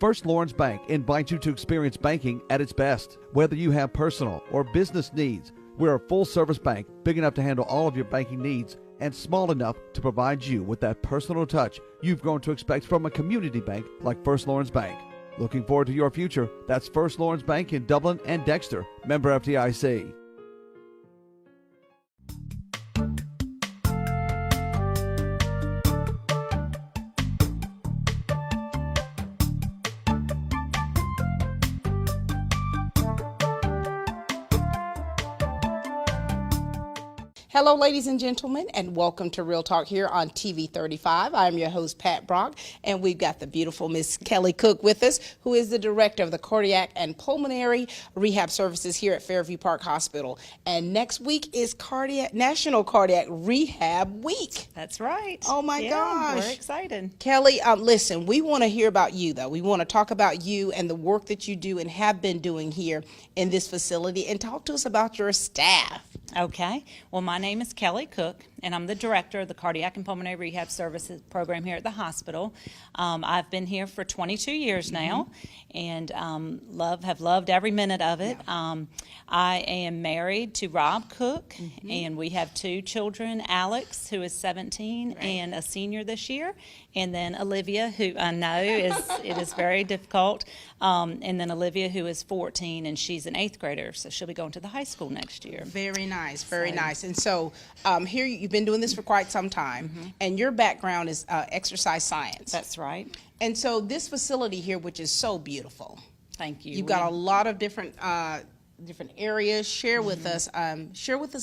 First Lawrence Bank invites you to experience banking at its best. Whether you have personal or business needs, we're a full-service bank big enough to handle all of your banking needs and small enough to provide you with that personal touch you've grown to expect from a community bank like First Lawrence Bank. Looking forward to your future? That's First Lawrence Bank in Dublin and Dexter. Member FDIC. Hello, ladies and gentlemen, and welcome to Real Talk here on TV 35. I'm your host, Pat Brock, and we've got the beautiful Miss Kelly Cook with us, who is the director of the Cardiac and Pulmonary Rehab Services here at Fairview Park Hospital. And next week is National Cardiac Rehab Week. That's right. Oh, my gosh. We're excited. Kelly, listen, we want to hear about you, though. We want to talk about you and the work that you do and have been doing here in this facility, and talk to us about your staff. Okay. Well, my name is Kelly Cook, and I'm the director of the Cardiac and Pulmonary Rehab Services program here at the hospital. I've been here for 22 years now, and have loved every minute of it. I am married to Rob Cook, and we have two children, Alex, who is 17 and a senior this year, and then Olivia, who I know it is very difficult, and then Olivia, who is 14, and she's an 8th grader, so she'll be going to the high school next year. Very nice, very nice. And so here you've been doing this for quite some time, and your background is exercise science. That's right. And so this facility here, which is so beautiful. Thank you. You've got a lot of different areas. Share with us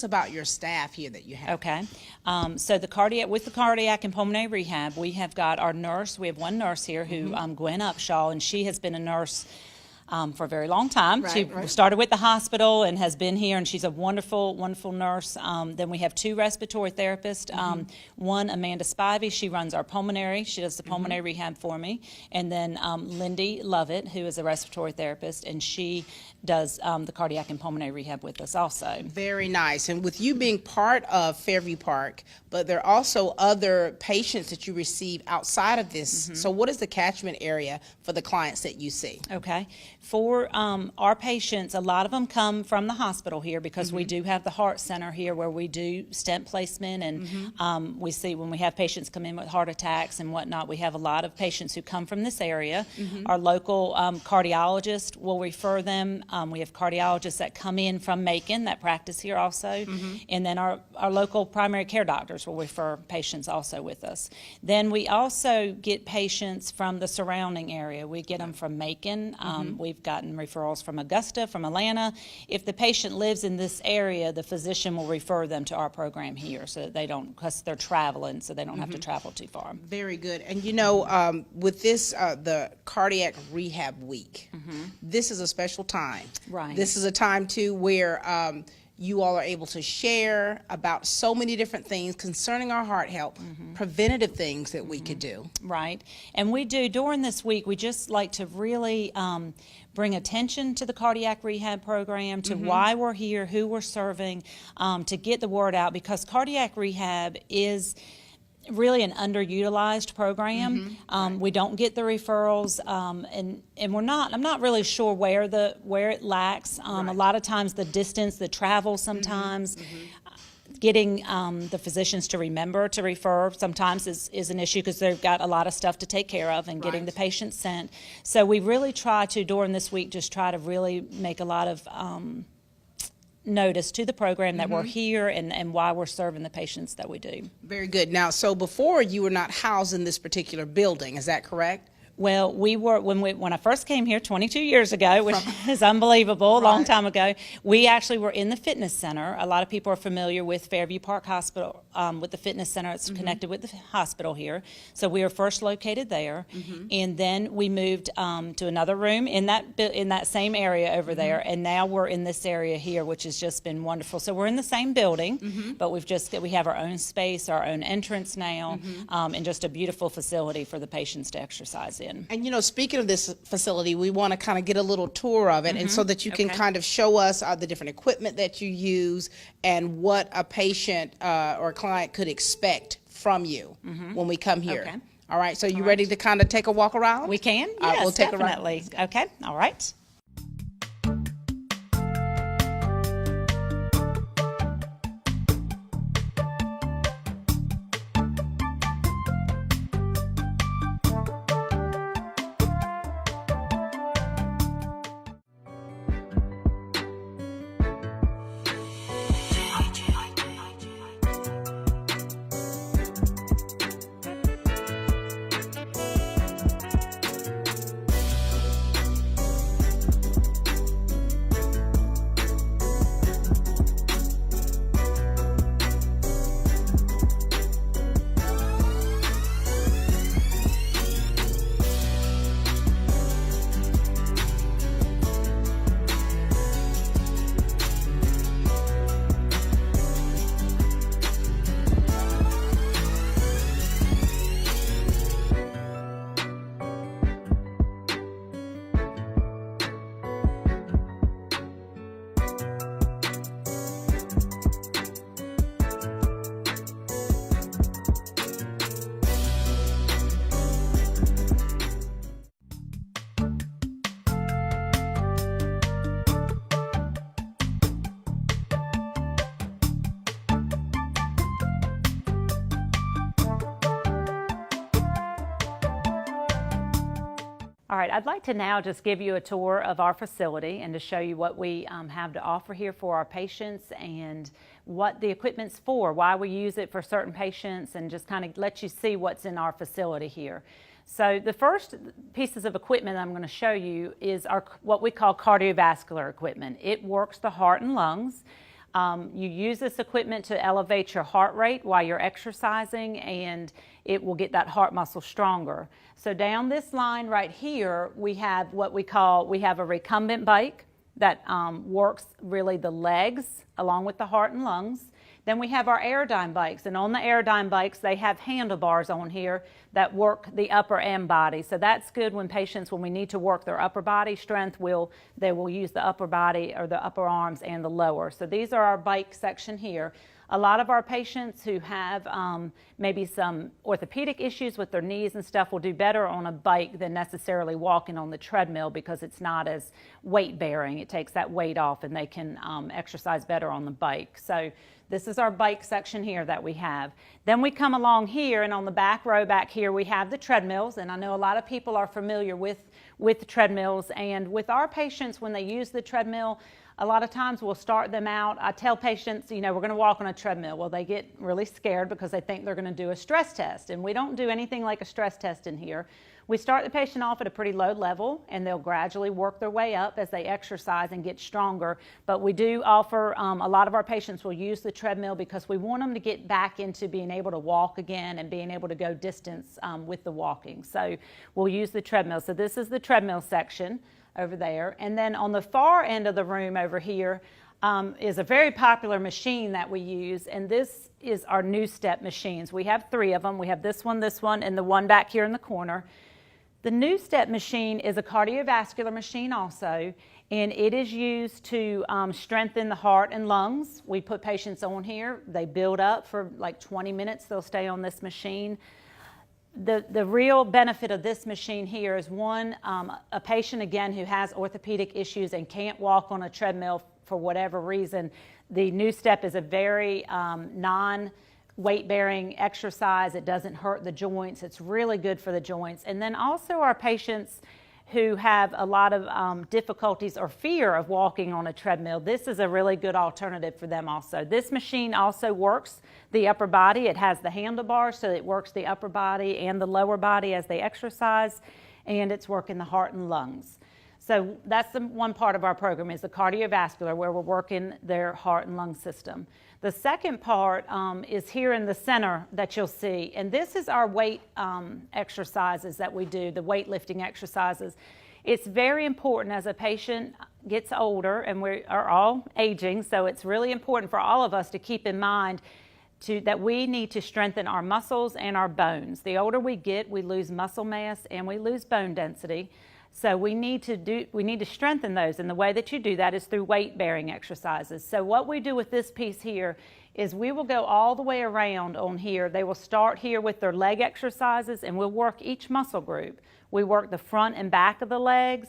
about your staff here that you have. Okay. So the cardiac and pulmonary rehab, we have got our nurse. We have one nurse here who Gwen Upshaw, and she has been a nurse for a very long time. She started with the hospital and has been here, and she's a wonderful, wonderful nurse. Then we have two respiratory therapists. One, Amanda Spivey, she runs our pulmonary. She does the pulmonary rehab for me. And then Lindy Lovett, who is a respiratory therapist, and she does the cardiac and pulmonary rehab with us also. Very nice. And with you being part of Fairview Park, but there are also other patients that you receive outside of this. So what is the catchment area for the clients that you see? Okay. For our patients, a lot of them come from the hospital here because we do have the heart center here where we do stent placement, and we see when we have patients come in with heart attacks and whatnot, we have a lot of patients who come from this area. Our local cardiologist will refer them. We have cardiologists that come in from Macon that practice here also, and then our local primary care doctors will refer patients also with us. Then we also get patients from the surrounding area. We get them from Macon. We've gotten referrals from Augusta, from Atlanta. If the patient lives in this area, the physician will refer them to our program here so that they don't, because they're traveling, so they don't have to travel too far. Very good. And you know, with this, the Cardiac Rehab Week, this is a special time. Right. This is a time, too, where you all are able to share about so many different things concerning our heart health, preventative things that we could do. Right. And we do, during this week, we just like to really bring attention to the cardiac rehab program, to why we're here, who we're serving, to get the word out, because cardiac rehab is really an underutilized program. We don't get the referrals, and I'm not really sure where it lacks. A lot of times the distance, the travel sometimes, getting the physicians to remember to refer sometimes is an issue because they've got a lot of stuff to take care of, and getting the patient sent. So we really try to, during this week, just try to really make a lot of notice to the program that we're here and why we're serving the patients that we do. Very good. Now, so before you were not housed in this particular building, is that correct? Well, we were, when I first came here 22 years ago, which is unbelievable, a long time ago, we actually were in the fitness center. A lot of people are familiar with Fairview Park Hospital, with the fitness center. It's connected with the hospital here. So we were first located there, and then we moved to another room in that same area over there, and now we're in this area here, which has just been wonderful. So we're in the same building, but we have our own space, our own entrance now, and just a beautiful facility for the patients to exercise in. And you know, speaking of this facility, we want to kind of get a little tour of it, and so that you can kind of show us the different equipment that you use and what a patient or a client could expect from you when we come here. All right, so you ready to kind of take a walk around? We can? All right, Yes, we'll take a run. definitely. Okay, all right. All right, I'd like to now just give you a tour of our facility and to show you what we have to offer here for our patients and what the equipment's for, why we use it for certain patients, and just kind of let you see what's in our facility here. So the first pieces of equipment I'm going to show you is our what we call cardiovascular equipment. It works the heart and lungs. You use this equipment to elevate your heart rate while you're exercising, and it will get that heart muscle stronger. So down this line right here, we have what we have a recumbent bike that works really the legs along with the heart and lungs. Then we have our Airdyne bikes, and on the Airdyne bikes, they have handlebars on here that work the upper and body. So that's good when we need to work their upper body strength, they will use the upper body or the upper arms and the lower. So these are our bike section here. A lot of our patients who have maybe some orthopedic issues with their knees and stuff will do better on a bike than necessarily walking on the treadmill because it's not as weight bearing. It takes that weight off and they can exercise better on the bike. So this is our bike section here that we have. Then we come along here, and on the back row back here we have the treadmills, and I know a lot of people are familiar with the treadmills, and with our patients when they use the treadmill, a lot of times we'll start them out. I tell patients, we're going to walk on a treadmill. Well, they get really scared because they think they're going to do a stress test, and we don't do anything like a stress test in here. We start the patient off at a pretty low level, and they'll gradually work their way up as they exercise and get stronger. But we do offer, a lot of our patients will use the treadmill because we want them to get back into being able to walk again and being able to go distance with the walking. So we'll use the treadmill. So this is the treadmill section over there. And then on the far end of the room over here is a very popular machine that we use, and this is our new step machines. We have 3 of them. We have this one, and the one back here in the corner. The new step machine is a cardiovascular machine also, and it is used to strengthen the heart and lungs. We put patients on here. They build up for like 20 minutes. They'll stay on this machine. The real benefit of this machine here is one, a patient again who has orthopedic issues and can't walk on a treadmill for whatever reason. The new step is a very weight-bearing exercise. It doesn't hurt the joints. It's really good for the joints. And then also our patients who have a lot of difficulties or fear of walking on a treadmill, this is a really good alternative for them also. This machine also works the upper body. It has the handlebars, so it works the upper body and the lower body as they exercise, and it's working the heart and lungs. So that's the one part of our program is the cardiovascular, where we're working their heart and lung system. The second part is here in the center that you'll see, and this is our weight exercises that we do, the weightlifting exercises. It's very important as a patient gets older, and we are all aging, so it's really important for all of us to keep in mind that we need to strengthen our muscles and our bones. The older we get, we lose muscle mass and we lose bone density. So we need to strengthen those, and the way that you do that is through weight-bearing exercises. So what we do with this piece here is we will go all the way around on here. They will start here with their leg exercises, and we'll work each muscle group. We work the front and back of the legs.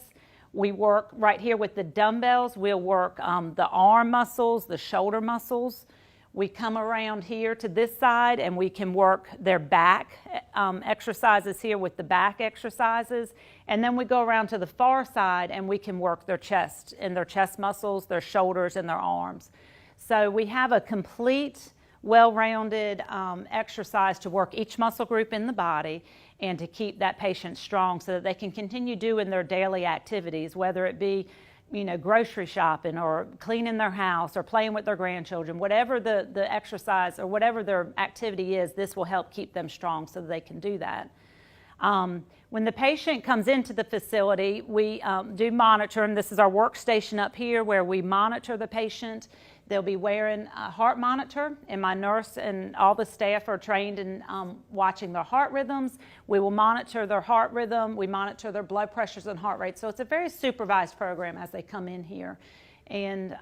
We work right here with the dumbbells. We'll work the arm muscles, the shoulder muscles. We come around here to this side and we can work their back exercises here with the back exercises. And then we go around to the far side and we can work their chest and their chest muscles, their shoulders, and their arms. So we have a complete, well-rounded exercise to work each muscle group in the body and to keep that patient strong so that they can continue doing their daily activities, whether it be grocery shopping or cleaning their house or playing with their grandchildren. Whatever the exercise or whatever their activity is, this will help keep them strong so that they can do that. When the patient comes into the facility, we do monitor, and this is our workstation up here where we monitor the patient. They'll be wearing a heart monitor, and my nurse and all the staff are trained in watching their heart rhythms. We will monitor their heart rhythm. We monitor their blood pressures and heart rate. So it's a very supervised program as they come in here. And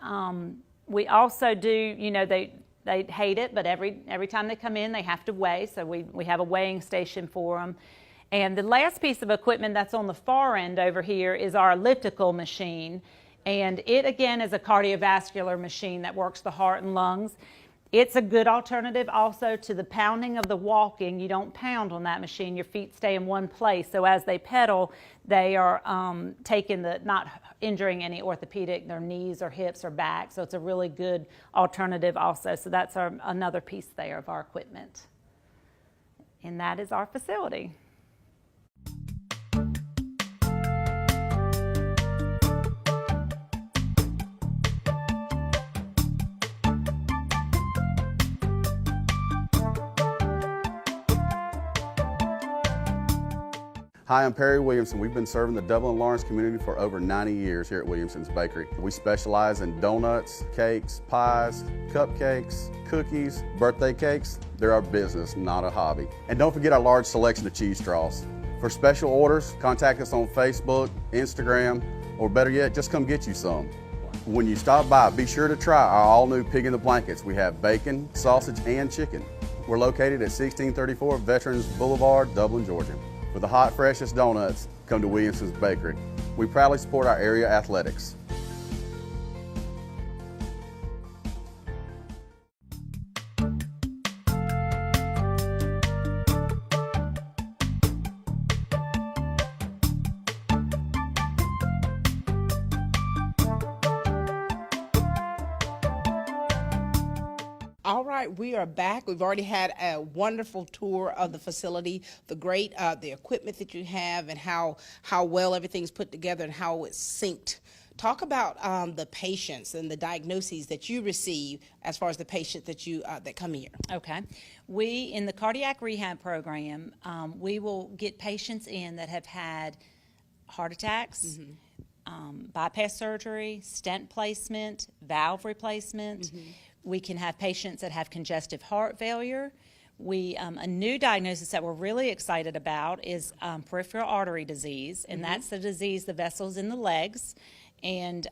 we also do, they hate it, but every time they come in, they have to weigh. So we have a weighing station for them. And the last piece of equipment that's on the far end over here is our elliptical machine. And it, again, is a cardiovascular machine that works the heart and lungs. It's a good alternative also to the pounding of the walking. You don't pound on that machine. Your feet stay in one place. So as they pedal, they are not injuring any orthopedic, their knees or hips or back. So it's a really good alternative also. So that's another piece there of our equipment. And that is our facility. Hi, I'm Perry Williamson. We've been serving the Dublin Lawrence community for over 90 years here at Williamson's Bakery. We specialize in donuts, cakes, pies, cupcakes, cookies, birthday cakes. They're our business, not a hobby. And don't forget our large selection of cheese straws. For special orders, contact us on Facebook, Instagram, or better yet, just come get you some. When you stop by, be sure to try our all-new Pig in the Blankets. We have bacon, sausage, and chicken. We're located at 1634 Veterans Boulevard, Dublin, Georgia. For the hot, freshest donuts, come to Williamson's Bakery. We proudly support our area athletics. All right, we are back. We've already had a wonderful tour of the facility, the equipment that you have, and how well everything's put together and how it's synced. Talk about the patients and the diagnoses that you receive as far as the patients that come here. Okay. We, in the cardiac rehab program, we will get patients in that have had heart attacks, bypass surgery, stent placement, valve replacement. We can have patients that have congestive heart failure. A new diagnosis that we're really excited about is peripheral artery disease, and that's the disease, the vessels in the legs. And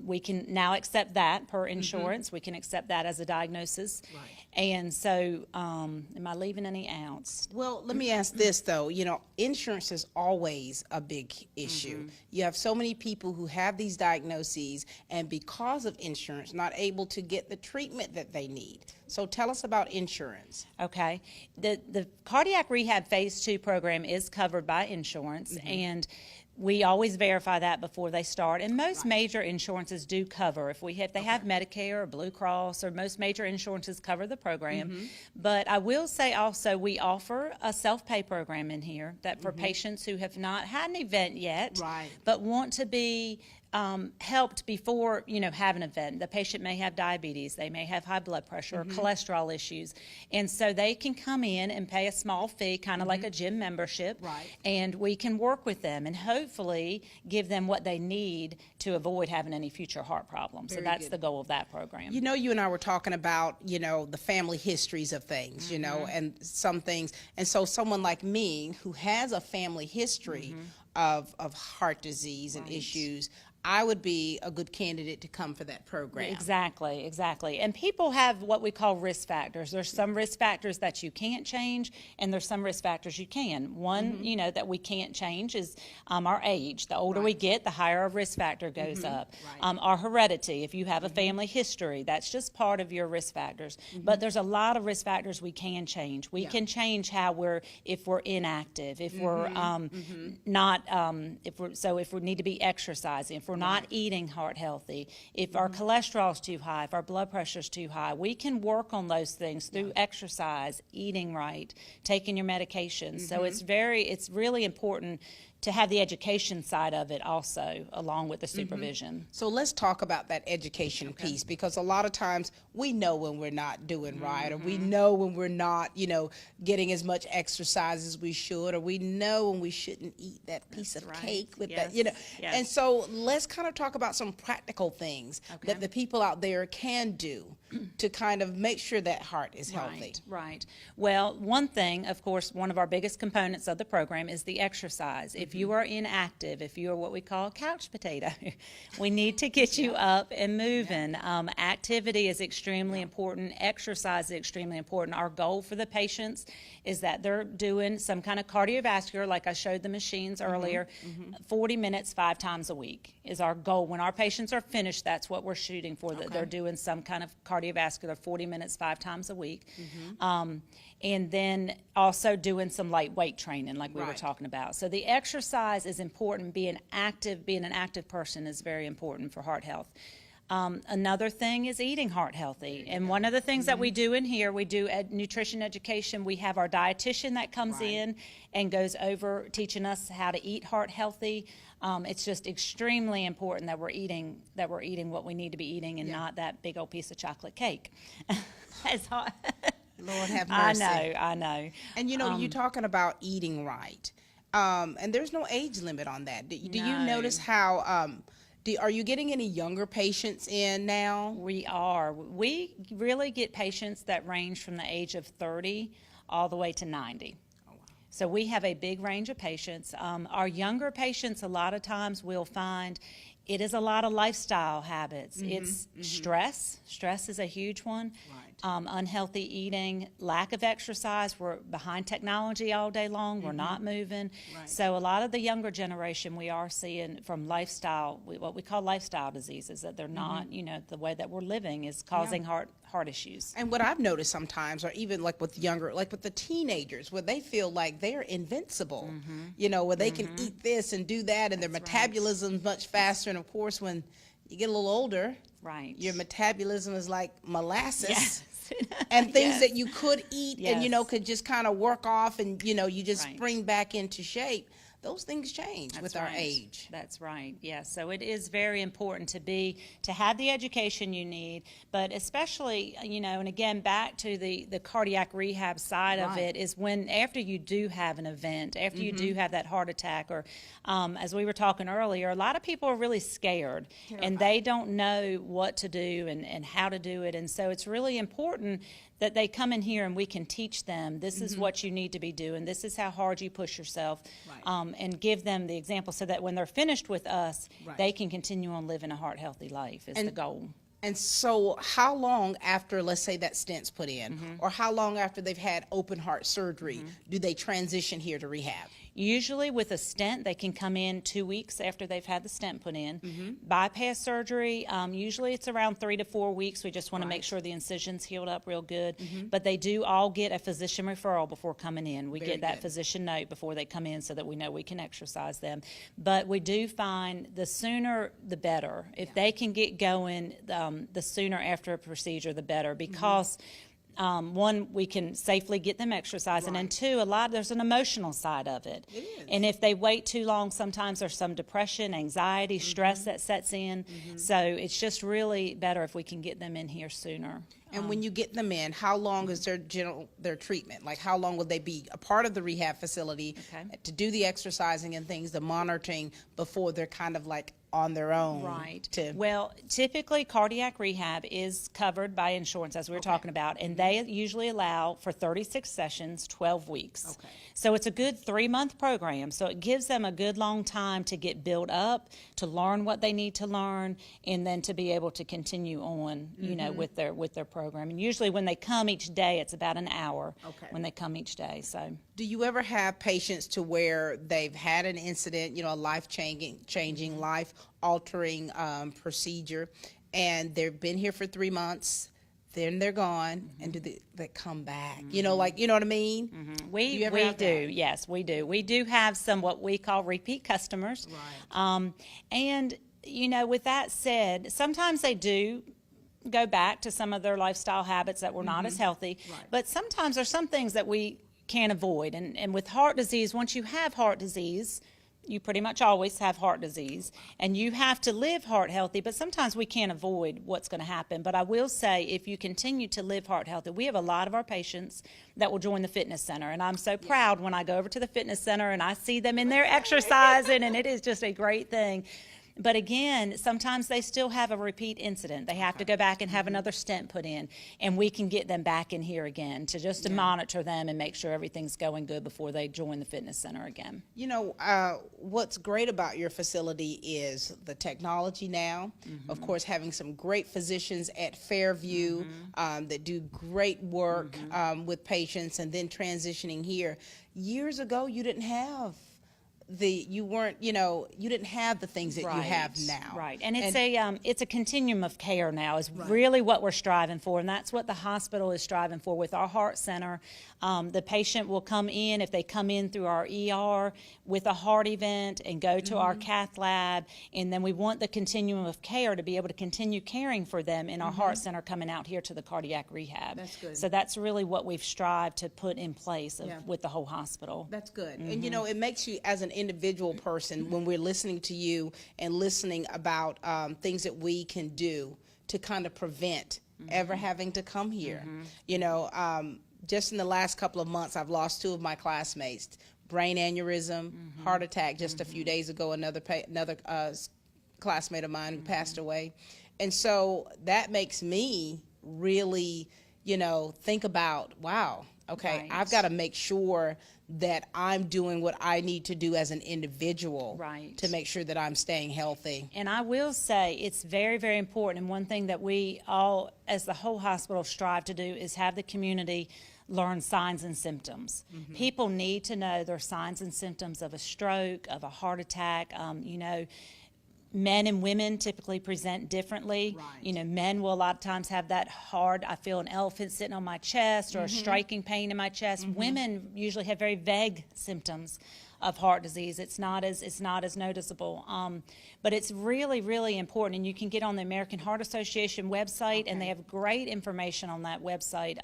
we can now accept that per insurance. We can accept that as a diagnosis. Right. And so, am I leaving any out? Well, let me ask this, though. Insurance is always a big issue. You have so many people who have these diagnoses and because of insurance, not able to get the treatment that they need. So tell us about insurance. Okay. The cardiac rehab phase 2 program is covered by insurance, and we always verify that before they start, and most major insurances do cover. If they have Medicare or Blue Cross, or most major insurances cover the program. But I will say also we offer a self-pay program in here that for patients who have not had an event yet, but want to be helped before have an event. The patient may have diabetes, they may have high blood pressure or cholesterol issues, and so they can come in and pay a small fee, kind of like a gym membership, and we can work with them and hopefully give them what they need to avoid having any future heart problems. So that's the goal of that program. You and I were talking about the family histories of things, and some things, and so someone like me who has a family history of heart disease and issues, I would be a good candidate to come for that program. Exactly, exactly. And people have what we call risk factors. There's some risk factors that you can't change, and there's some risk factors you can. One, you know, that we can't change is our age. The older we get, the higher our risk factor goes up. Our heredity, if you have a family history, that's just part of your risk factors. But there's a lot of risk factors we can change. We can change how if we're inactive, if we're not, if we need to be exercising, if we're not eating heart healthy, if our cholesterol's too high, if our blood pressure's too high, we can work on those things through exercise, eating right, taking your medications. So it's really important to have the education side of it also, along with the supervision. So let's talk about that education piece, because a lot of times we know when we're not doing right, or we know when we're not, you know, getting as much exercise as we should, or we know when we shouldn't eat that piece of cake with that, you know. And so let's kind of talk about some practical things that the people out there can do to kind of make sure that heart is healthy. Right. Well, one thing, of course, one of our biggest components of the program is the exercise. If you are inactive, if you are what we call a couch potato, we need to get you up and moving. Activity is extremely important. Exercise is extremely important. Our goal for the patients is that they're doing some kind of cardiovascular, like I showed the machines earlier, 40 minutes 5 times a week is our goal. When our patients are finished, that's what we're shooting for, that they're doing some kind of cardiovascular 40 minutes 5 times a week. And then also doing some light weight training like we were talking about. So the exercise is important. Being an active person is very important for heart health. Another thing is eating heart healthy. And one of the things that we do in here, we do nutrition education. We have our dietitian that comes in and goes over teaching us how to eat heart healthy. It's just extremely important that we're eating what we need to be eating, and not that big old piece of chocolate cake. It's hard. Lord have mercy. I know. And you know, you're talking about eating right. And there's no age limit on that. Do you notice how, are you getting any younger patients in now? We are. We really get patients that range from the age of 30 all the way to 90. So we have a big range of patients. Our younger patients, a lot of times we'll find it is a lot of lifestyle habits. It's stress. Stress is a huge one. Unhealthy eating, lack of exercise. We're behind technology all day long. We're not moving. So a lot of the younger generation we are seeing from lifestyle, what we call lifestyle diseases, that they're not, you know, the way that we're living is causing heart issues. And what I've noticed sometimes, or even like with the teenagers, where they feel like they're invincible, you know, where they can eat this and do that, and their metabolism's much faster. And of course, when you get a little older, your metabolism is like molasses. And things that you could eat and, you know, could just kind of work off, and, you know, you just spring back into shape. Those things change with our age. That's right. Yeah. So it is very important to have the education you need, but especially, you know, and again, back to the cardiac rehab side of it is when, after you do have an event, after you do have that heart attack, or as we were talking earlier, a lot of people are really scared and they don't know what to do and how to do it. And so it's really important that they come in here and we can teach them, this is what you need to be doing, this is how hard you push yourself, and give them the example so that when they're finished with us, they can continue on living a heart-healthy life is the goal. And so how long after, let's say, that stent's put in, or how long after they've had open heart surgery, do they transition here to rehab? Usually with a stent, they can come in 2 weeks after they've had the stent put in. Bypass surgery, usually it's around 3 to 4 weeks. We just want to make sure the incision's healed up real good. But they do all get a physician referral before coming in. We get that physician note before they come in so that we know we can exercise them. But we do find the sooner the better. If they can get going, the sooner after a procedure, the better, because one, we can safely get them exercising, and two, there's an emotional side of it. And if they wait too long, sometimes there's some depression, anxiety, stress that sets in. So it's just really better if we can get them in here sooner. And when you get them in, how long is their treatment? Like, how long will they be a part of the rehab facility to do the exercising and things, the monitoring, before they're kind of like on their own. Right. To Well, typically cardiac rehab is covered by insurance, as we were talking about, and they usually allow for 36 sessions, 12 weeks. Okay. So it's a good 3-month program. So it gives them a good long time to get built up, to learn what they need to learn, and then to be able to continue on, you know, with their program. And usually when they come each day, it's about an hour when they come each day. So. Do you ever have patients to where they've had an incident, you know, a life-changing, life-altering procedure, and they've been here for 3 months, then they're gone, and do they come back? You know, like, you know what I mean? We do, yes, we do. We do have some what we call repeat customers. Right. And, you know, with that said, sometimes they do go back to some of their lifestyle habits that were not as healthy, but sometimes there's some things that we can't avoid. And with heart disease, once you have heart disease, you pretty much always have heart disease, and you have to live heart healthy, but sometimes we can't avoid what's going to happen. But I will say, if you continue to live heart healthy, we have a lot of our patients that will join the fitness center, and I'm so proud when I go over to the fitness center and I see them in there exercising, and it is just a great thing. But again, sometimes they still have a repeat incident. They have to go back and have another stent put in, and we can get them back in here again to monitor them and make sure everything's going good before they join the fitness center again. You know, what's great about your facility is the technology now. Of course, having some great physicians at Fairview that do great work with patients, and then transitioning here. Years ago, you didn't have you didn't have the things that you have now. Right, and it's a continuum of care now is really what we're striving for, and that's what the hospital is striving for with our heart center. The patient will come in, if they come in through our ER with a heart event, and go to our cath lab, and then we want the continuum of care to be able to continue caring for them in our heart center coming out here to the cardiac rehab. That's good. So that's really what we've strived to put in place with the whole hospital. That's good. And you know, it makes you, as an individual person, when we're listening to you and listening about things that we can do to kind of prevent ever having to come here. You know, just in the last couple of months, I've lost 2 of my classmates. Brain aneurysm, heart attack just a few days ago, another classmate of mine who passed away. And so that makes me really, you know, think about, wow, okay, I've got to make sure that I'm doing what I need to do as an individual to make sure that I'm staying healthy. And I will say it's very, very important, and one thing that we all, as the whole hospital, strive to do is have the community learn signs and symptoms. People need to know their signs and symptoms of a stroke, of a heart attack. You know, men and women typically present differently. You know, men will a lot of times have that hard, I feel an elephant sitting on my chest, or a striking pain in my chest. Women usually have very vague symptoms of heart disease. It's not as noticeable. But it's really, really important, and you can get on the American Heart Association website, and they have great information on that website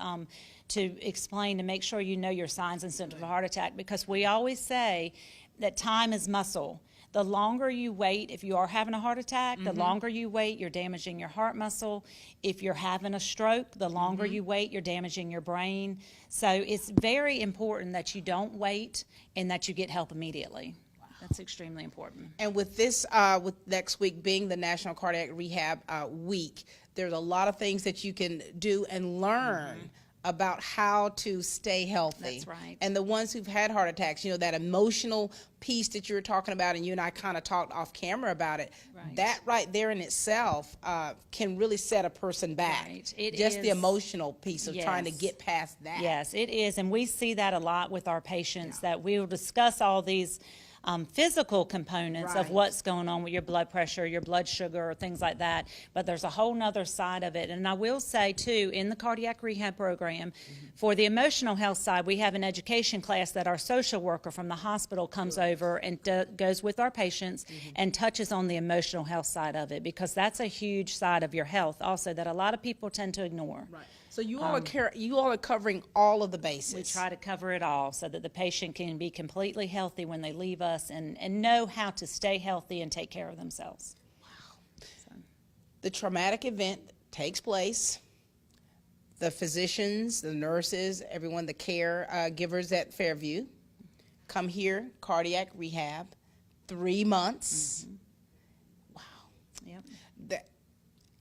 to explain, to make sure you know your signs and symptoms of a heart attack, because we always say that time is muscle. The longer you wait, if you are having a heart attack, the longer you wait, you're damaging your heart muscle. If you're having a stroke, the longer you wait, you're damaging your brain. So it's very important that you don't wait and that you get help immediately. That's extremely important. And with this, with next week being the National Cardiac Rehab Week, there's a lot of things that you can do and learn about how to stay healthy. That's right. And the ones who've had heart attacks, you know, that emotional piece that you were talking about, and you and I kind of talked off camera about it, that right there in itself can really set a person back. It just is. The emotional piece of trying to get past that. Yes, it is. And we see that a lot with our patients, that we will discuss all these physical components of what's going on with your blood pressure, your blood sugar, things like that. But there's a whole nother side of it. And I will say, too, in the cardiac rehab program, for the emotional health side, we have an education class that our social worker from the hospital comes over and goes with our patients and touches on the emotional health side of it, because that's a huge side of your health also that a lot of people tend to ignore. So you all are covering all of the bases. We try to cover it all so that the patient can be completely healthy when they leave us, and know how to stay healthy and take care of themselves. The traumatic event takes place. The physicians, the nurses, everyone, the care givers at Fairview come here, cardiac rehab, 3 months. Wow.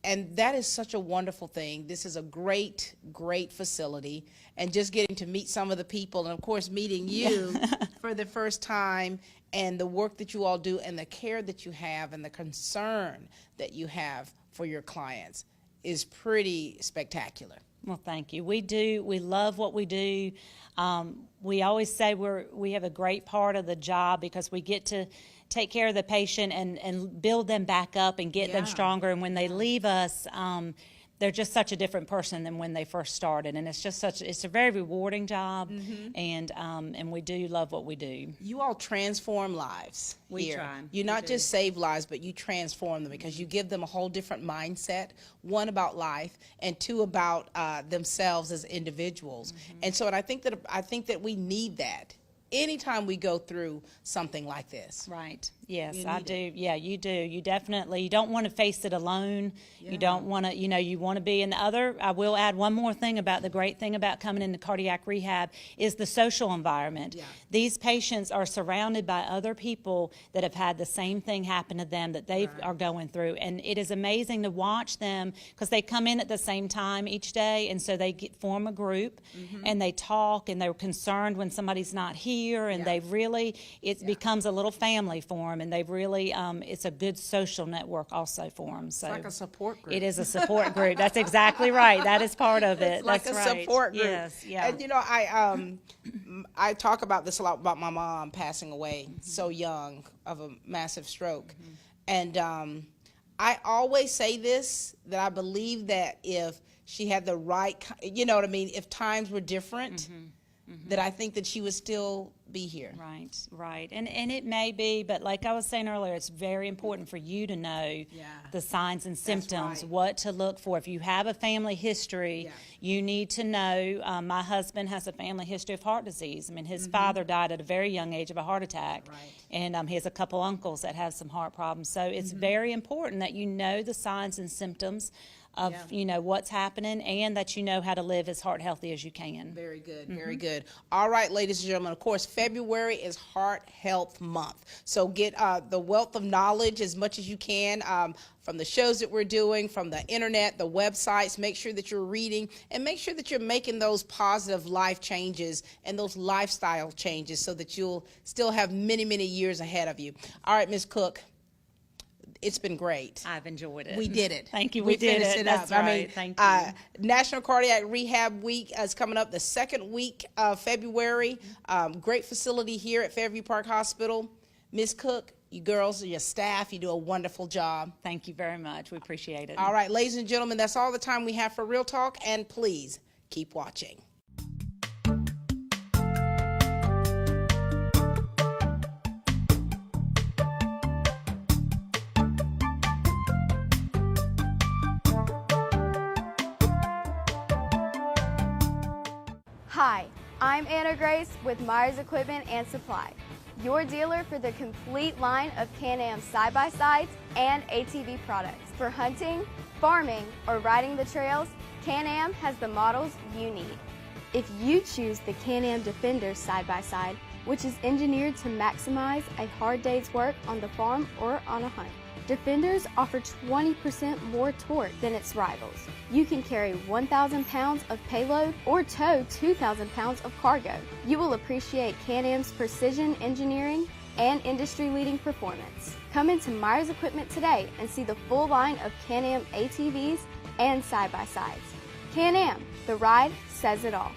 And that is such a wonderful thing. This is a great, great facility. And just getting to meet some of the people, and of course meeting you for the first time, and the work that you all do, and the care that you have, and the concern that you have for your clients is pretty spectacular. Well, thank you. We do. We love what we do. We always say we have a great part of the job because we get to take care of the patient and build them back up and get them stronger. And when they leave us, they're just such a different person than when they first started. And it's just it's a very rewarding job, and we do love what we do. You all transform lives We here. try. You not just save lives, but you transform them because you give them a whole different mindset, one about life, and two about themselves as individuals. And so I think that we need that anytime we go through something like this. Right. Yes, You I need do. it. Yeah, you do. You definitely, you don't want to face it alone. You don't want to, you want to be in the other. I will add one more thing about the great thing about coming into cardiac rehab is the social environment. Yeah. These patients are surrounded by other people that have had the same thing happen to them that they are going through. And it is amazing to watch them because they come in at the same time each day. And so they form a group and they talk and they're concerned when somebody's not here. And they really, it becomes a little family for them. And they really, it's a good social network also for them. So It's like a support group. it is a support group. That's exactly right. That is part of it. It's like That's a right. support group. Yes, yeah. And I talk about this a lot about my mom passing away so young of a massive stroke. And I always say this, that I believe that if she had the right, if times were different, that I think that she would still be here. Right, right. And it may be, but like I was saying earlier, it's very important for you to know the signs and symptoms, right. what to look for. If you have a family history, you need to know. My husband has a family history of heart disease. I mean, his father died at a very young age of a heart attack. Right. And he has a couple uncles that have some heart problems. So it's very important that you know the signs and symptoms of what's happening, and that you know how to live as heart healthy as you can. Very good, very good. All right, ladies and gentlemen, of course, February is Heart Health Month. So get the wealth of knowledge as much as you can from the shows that we're doing, from the internet, the websites. Make sure that you're reading, and make sure that you're making those positive life changes and those lifestyle changes so that you'll still have many, many years ahead of you. All right, Ms. Cook. It's been great. I've enjoyed it. We did it. Thank you. We did finished it. up. That's right. Thank you. National Cardiac Rehab Week is coming up the second week of February. Great facility here at Fairview Park Hospital. Ms. Cook, you girls, your staff, you do a wonderful job. Thank you very much. We appreciate it. All right, ladies and gentlemen, that's all the time we have for Real Talk, and please keep watching. Hi, I'm Anna Grace with Myers Equipment and Supply, your dealer for the complete line of Can-Am side-by-sides and ATV products. For hunting, farming, or riding the trails, Can-Am has the models you need. If you choose the Can-Am Defender side-by-side, which is engineered to maximize a hard day's work on the farm or on a hunt, Defenders offer 20% more torque than its rivals. You can carry 1,000 pounds of payload or tow 2,000 pounds of cargo. You will appreciate Can-Am's precision engineering and industry-leading performance. Come into Myers Equipment today and see the full line of Can-Am ATVs and side-by-sides. Can-Am, the ride says it all.